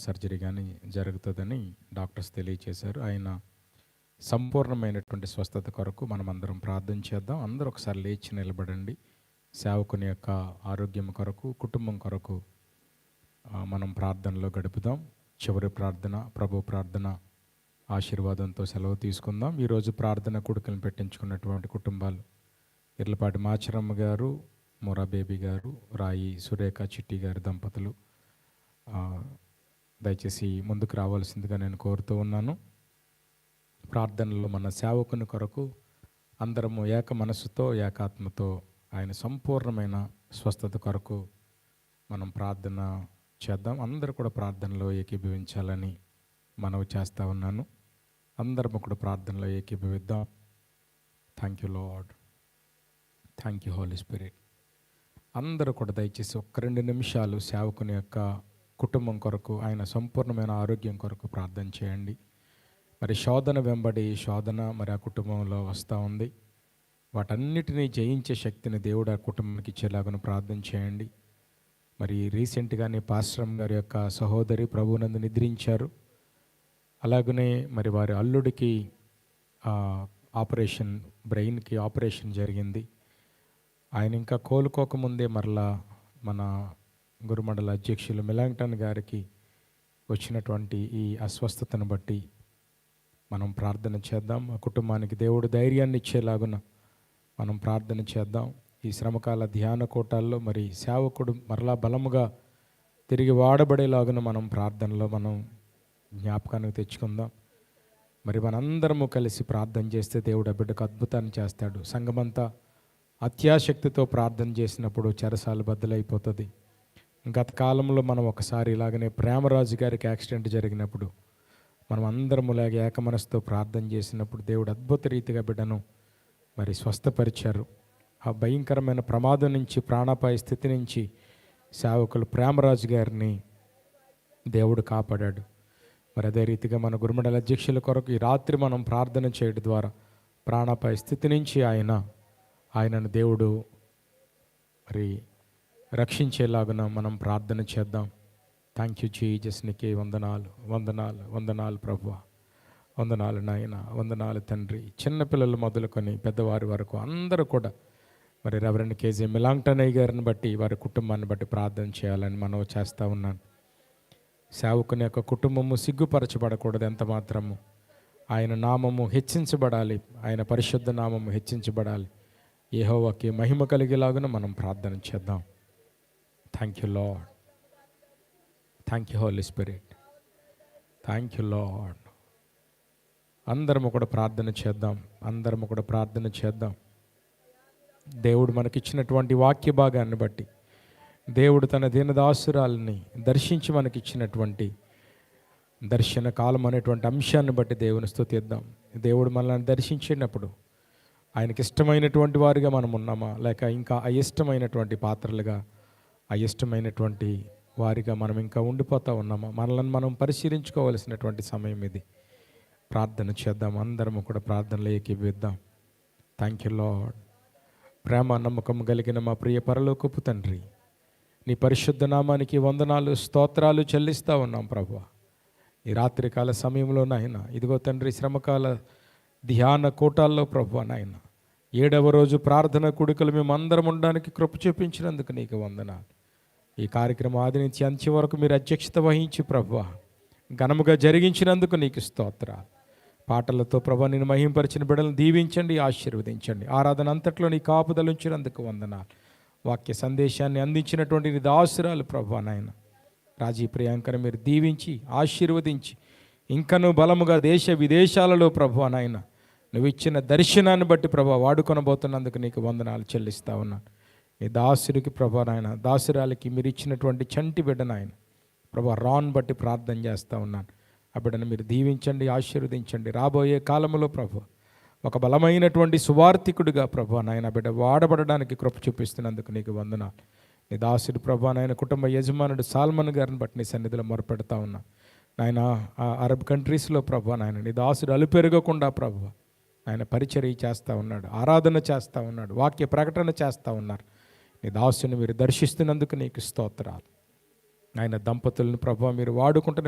Surgery కానీ జరుగుతుందని doctors తెలియచేశారు. ఆయన సంపూర్ణమైనటువంటి స్వస్థత కొరకు మనమందరం ప్రార్థన చేద్దాం. అందరూ ఒకసారి లేచి నిలబడండి. సేవకుని యొక్క ఆరోగ్యం కొరకు, కుటుంబం కొరకు మనం ప్రార్థనలో గడుపుదాం. చివరి ప్రార్థన, ప్రభు ప్రార్థన ఆశీర్వాదంతో సెలవు తీసుకుందాం. ఈరోజు ప్రార్థన కొడుకులను పెట్టించుకున్నటువంటి కుటుంబాలు ఇర్లపాటి మాచరమ్మ గారు, మొరా బేబీ గారు, రాయి సురేఖ చిట్టి గారి దంపతులు దయచేసి ముందుకు రావాల్సిందిగా నేను కోరుతూ ఉన్నాను. ప్రార్థనలో మన సేవకుని కొరకు అందరము ఏక మనస్సుతో, ఏకాత్మతో ఆయన సంపూర్ణమైన స్వస్థత కొరకు మనం ప్రార్థన చేద్దాం. అందరూ కూడా ప్రార్థనలో ఏకీభవించాలని మనవి చేస్తూ ఉన్నాను. అందరము కూడా ప్రార్థనలో ఏకీభవిద్దాం. Thank you Lord, thank you Holy Spirit. అందరూ కూడా దయచేసి 1-2 నిమిషాలు సేవకుని యొక్క కుటుంబం కొరకు, ఆయన సంపూర్ణమైన ఆరోగ్యం కొరకు ప్రార్థన చేయండి. మరి శోధన వెంబడి శోధన మరి ఆ కుటుంబంలో వస్తూ ఉంది. వాటన్నిటినీ జయించే శక్తిని దేవుడు ఆ కుటుంబానికి ఇచ్చేలాగా ప్రార్థన చేయండి. మరి రీసెంట్గానే పాస్టర్ గారి యొక్క సహోదరి ప్రభువునందు నిద్రించారు. అలాగనే మరి వారి అల్లుడికి ఆపరేషన్, బ్రెయిన్కి ఆపరేషన్ జరిగింది. ఆయన ఇంకా కోలుకోకముందే మరలా మన గురుమండల అధ్యక్షులు మిలాంగ్టన్ గారికి వచ్చినటువంటి ఈ అస్వస్థతను బట్టి మనం ప్రార్థన చేద్దాం. ఆ కుటుంబానికి దేవుడు ధైర్యాన్ని ఇచ్చేలాగున మనం ప్రార్థన చేద్దాం. ఈ శ్రమకాల ధ్యాన కూటాల్లో మరి సేవకుడు మరలా బలముగా తిరిగి వాడబడేలాగున మనం ప్రార్థనలో మనం జ్ఞాపకానికి తెచ్చుకుందాం. మరి మనందరము కలిసి ప్రార్థన చేస్తే దేవుడు ఆ బిడ్డకు అద్భుతాన్ని చేస్తాడు. సంఘమంతా అత్యాశక్తితో ప్రార్థన చేసినప్పుడు చెరసాలు బద్దలైపోతుంది. గత కాలంలో మనం ఒకసారి ఇలాగనే ప్రేమరాజు గారికి యాక్సిడెంట్ జరిగినప్పుడు మనం అందరము ఇలాగ ఏకమనసుతో ప్రార్థన చేసినప్పుడు దేవుడు అద్భుత రీతిగా బిడ్డను మరి స్వస్థపరిచారు. ఆ భయంకరమైన ప్రమాదం నుంచి, ప్రాణాపాయ స్థితి నుంచి సేవకులు ప్రేమరాజు గారిని దేవుడు కాపాడాడు. మరి అదే రీతిగా మన గురుమండల అధ్యక్షుల కొరకు ఈ రాత్రి మనం ప్రార్థన చేయడం ద్వారా ప్రాణాపాయ స్థితి నుంచి ఆయనను దేవుడు మరి రక్షించేలాగున మనం ప్రార్థన చేద్దాం. థ్యాంక్ యూ జీసస్, నీకే వందనాలు, వందనాలు, వందనాలు ప్రభువా, వందనాలు నాయన, వందనాలు తండ్రి. చిన్నపిల్లలు మొదలుకొని పెద్దవారి వరకు అందరూ కూడా మరి రెవరెండ్ కేజీ మిలాంగ్టన్ గారిని బట్టి, వారి కుటుంబాన్ని బట్టి ప్రార్థన చేయాలని మనం చేస్తూ ఉన్నాను. సేవకుని యొక్క కుటుంబము సిగ్గుపరచబడకూడదు ఎంత మాత్రము. ఆయన నామము హెచ్చించబడాలి, ఆయన పరిశుద్ధ నామము హెచ్చించబడాలి. యెహోవాకి మహిమ కలిగేలాగున మనం ప్రార్థన చేద్దాం. Thank you Lord, thank you Holy Spirit, thank you Lord. అందరము కూడా ప్రార్థన చేద్దాం, అందరము కూడా ప్రార్థన చేద్దాం. దేవుడు మనకిచ్చినటువంటి వాక్య భాగాన్ని బట్టి, దేవుడు తన దీనదాసురాలని దర్శించి మనకిచ్చినటువంటి దర్శన కాలం అనేటువంటి అంశాన్ని బట్టి దేవుని స్తుతిద్దాం. దేవుడు మనల్ని దర్శించినప్పుడు ఆయనకి ఇష్టమైనటువంటి వారిగా మనం ఉన్నామా, లేక ఇంకా అయిష్టమైనటువంటి పాత్రలుగా, అయిష్టమైనటువంటి వారిగా మనం ఇంకా ఉండిపోతూ ఉన్నామా? మనల్ని మనం పరిశీలించుకోవాల్సినటువంటి సమయం ఇది. ప్రార్థన చేద్దాం, అందరము కూడా ప్రార్థనలో ఏకీభవిద్దాం. Thank you Lord. ప్రేమ నమ్మకం కలిగిన మా ప్రియ పరలోకపు తండ్రి, నీ పరిశుద్ధ నామానికి వందనాలు, స్తోత్రాలు చెల్లిస్తూ ఉన్నాం ప్రభువా. ఈ రాత్రికాల సమయంలో నాయన, ఇదిగో తండ్రి, శ్రమకాల ధ్యాన కూటాల్లో ప్రభువా నాయన, 7వ రోజు ప్రార్థన కూడికలు మేము అందరం ఉండడానికి కృప చూపించినందుకు నీకు వందనాలు. ఈ కార్యక్రమం ఆది నుంచి అంత్యం వరకు మీరు అధ్యక్షత వహించి ప్రభువా ఘనముగా జరిగించినందుకు నీకు స్తోత్రాలు. పాటలతో ప్రభువా నేను మహింపరిచిన బిడ్డలను దీవించండి, ఆశీర్వదించండి. ఆరాధన అంతట్లో నీ కాపుదలు ఉంచినందుకు వందనాలు. వాక్య సందేశాన్ని అందించినటువంటి నీ దాసురాలు ప్రభువా నాయన రాజీ ప్రియాంకను మీరు దీవించి ఆశీర్వదించి ఇంకనూ బలముగా దేశ విదేశాలలో ప్రభువా నాయన నువ్వు ఇచ్చిన దర్శనాన్ని బట్టి ప్రభువా వాడుకొనబోతున్నందుకు నీకు వందనాలు చెల్లిస్తా ఉన్నాను. నీ దాసుడికి ప్రభువా నాయన, దాసురాలకి మీరు ఇచ్చినటువంటి చంటి బిడ్డ నాయన ప్రభువా రాన్ బట్టి ప్రార్థన చేస్తూ ఉన్నాను. ఆ బిడ్డను మీరు దీవించండి, ఆశీర్వదించండి. రాబోయే కాలంలో ప్రభువా ఒక బలమైనటువంటి సువార్థికుడిగా ప్రభువా నాయన బిడ్డ వాడబడడానికి కృప చూపిస్తున్నందుకు నీకు వందనాలు. నీ దాసుడు ప్రభువా నాయన కుటుంబ యజమానుడు సాల్మన్ గారిని బట్టి నీ సన్నిధిలో మొరపెడతా ఉన్నా నాయన. ఆ అరబ్ కంట్రీస్లో ప్రభువా నాయన నీ దాసుడు అలుపెరగకుండా ప్రభువా ఆయన పరిచర్య చేస్తూ ఉన్నాడు, ఆరాధన చేస్తూ ఉన్నాడు, వాక్య ప్రకటన చేస్తూ ఉన్నారు. నీ దాసుని మీరు దర్శిస్తున్నందుకు నీకు స్తోత్రాలు. ఆయన దంపతులను ప్రభువా మీరు వాడుకుంటున్న